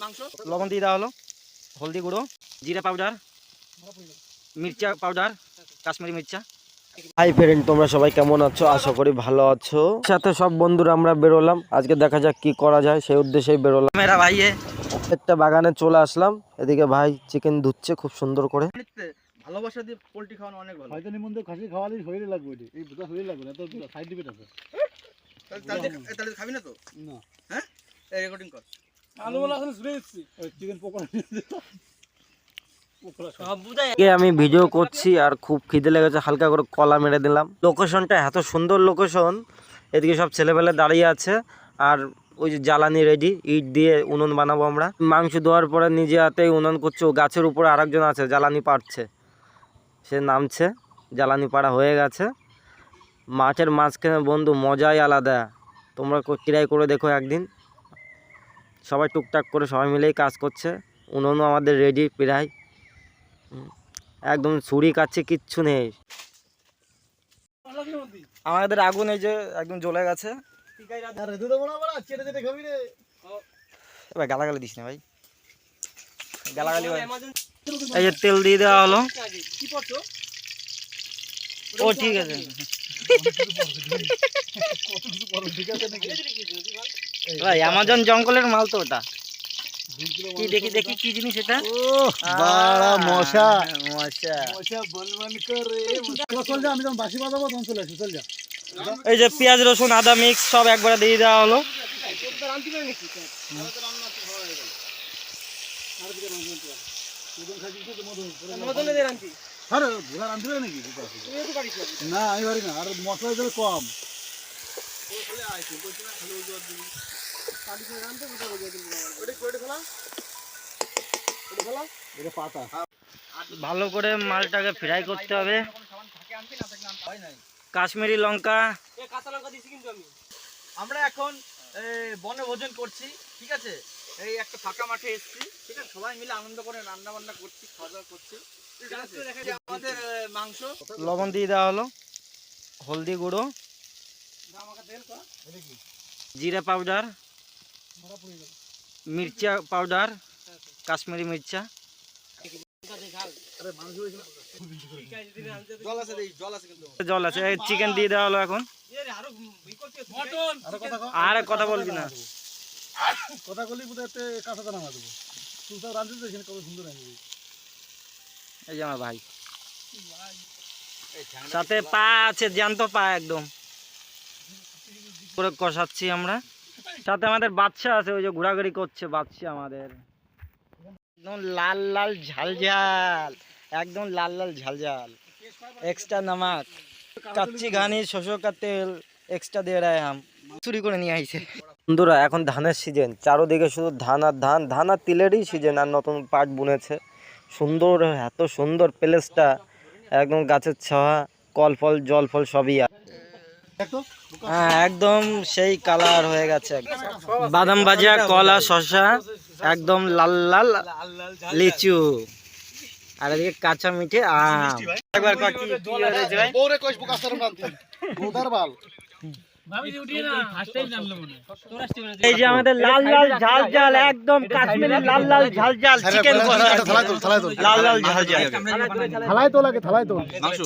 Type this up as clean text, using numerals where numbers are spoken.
মাংস, লবণ দিয়ে দেওয়া হলো, হলদি গুঁড়ো, জিরা পাউডার, মির্চা পাউডার, কাশ্মীরি মির্চা। হাই ফ্রেন্ড, তোমরা সবাই কেমন আছো? আশা করি ভালো আছো। সাথে সব বন্ধুরা আমরা বেরোলাম, আজকে দেখা যাক কি করা যায়, সেই উদ্দেশ্যেই বেরোলাম। মেরা ভাই একটা বাগানে চলে আসলাম, এদিকে ভাই চিকেন ধুচ্ছে খুব সুন্দর করে। ভালোবাসা দিয়ে পোল্ট্রি খাওয়ানো অনেক ভালো। হয়তো নিমন্ত্রণ খাসি খাওয়ালে শরীরে লাগবে, এটি এই বুঝা শরীরে লাগবে না, তো সাইড দিবে আছে। তাহলে খাবি না তো? না, হ্যাঁ, রেকর্ডিং কর। আলু বলা আসলে শুনে দিচ্ছি, চিকেন পকোড়া আমি ভিডিও করছি আর খুব খিদে লেগেছে, হালকা করে কলা মেরে দিলাম। লোকেশনটা এত সুন্দর লোকেশন, এদিকে সব ছেলেপেলে দাঁড়িয়ে আছে আর ওই যে জ্বালানি রেডি, ইট দিয়ে উনুন বানাবো আমরা। মাংস ধোয়ার পরে নিজে হাতেই উনুন করছে, গাছের উপরে আরেকজন আছে জ্বালানি পাড়ছে, সে নামছে, জ্বালানি পাড়া হয়ে গেছে। মাছের মাঝখানে বন্ধু মজাই আলাদা, তোমরা ট্রাই করে দেখো একদিন। সবাই টুকটাক করে সবাই মিলেই কাজ করছে, উনুনও আমাদের রেডি প্রায়, একদম ছুরি কাটছে, কিচ্ছু নেই। আমাদের আগুন এই যে একদম জ্বলে গেছে। এবার গালাগালি দিস না ভাই, গালাগালি ভাই। এই যে তেল দিয়ে দেওয়া হলো। ও ঠিক আছে, ভাই অ্যামাজন জঙ্গলের মাল তো ওটা। কি দেখি দেখি কি জিনিস এটা? বাড়া মশা, মশা মশা বনবন করে। চল যা, আমি যখন বাসি বাজাবো তখন চলে আসি, চল যা। এই যে পেঁয়াজ রসুন আদা মিক্স সব একবারে দিয়ে দেওয়া হলো। আরে ঘোড়া রাঁধতে পারে নাকি? না আমি পারি না, আর মশলা দিলে কম। ভালো করে মালটাকে ফ্রাই করতে হবে। কাশ্মীরি লঙ্কা, কাঁচা লঙ্কা দিয়েছি কিন্তু আমরা এখন বনে ভোজন করছি, ঠিক আছে? এই একটা ফাঁকা মাঠে এসেছি, ঠিক আছে? সবাই মিলে আনন্দ করে রান্না বান্না করছি, খাওয়া দাওয়া করছি। আমাদের মাংস, লবণ দিয়ে দেওয়া হলো, হলদি গুঁড়ো, জিরা পাউডার, মির্চা পাউডার, কাশ্মীরি মির্চা। জল আছে, চিকেন দিয়ে দেওয়া হলো এখন। আর কথা বলবি না, কথা বলি বোধহয় কাঁচা দানা দেবো। তুই সব রাঁধতে তো এখানে কত সুন্দর রাঁধবি। এই যে আমার ভাই, সাথে পা আছে, জ্যান্ত পা একদম করে কষাচ্ছি আমরা। সাথে আমাদের বাচ্চা আছে, ওই যে ঘোরাঘুরি করছে বাচ্চা আমাদের। একদম লাল লাল ঝাল ঝাল, একদম লাল লাল ঝাল ঝাল। এক্সট্রা নমক, কাচ্চি ঘানি শসা কা তেল এক্সট্রা দিয়ে রায় আম চুরি করে নিয়ে আইছে। বন্ধুরা এখন ধানের সিজন, চারোদিকে শুধু ধান আর ধান, ধান আর তিলেরই সিজন। আর নতুন পাট বুনেছে, সুন্দর, এত সুন্দর প্লেসটা, একদম গাছের ছাওয়া, কল ফল জল ফল সবই। হ্যাঁ একদম সেই কালার হয়ে গেছে, বাদাম ভাজা, কলা, শসা, একদম লাল লাল লিচু, আর এদিকে কাঁচা মিঠে আম। একবার এই যে আমাদের লাল লাল ঝাল ঝাল, একদম কাশ্মীরি লাল লাল ঝাল ঝাল চিকেন, লাল লাল ঝাল ঝাল। থালায় তো লাগে, থালায় তো মাংস।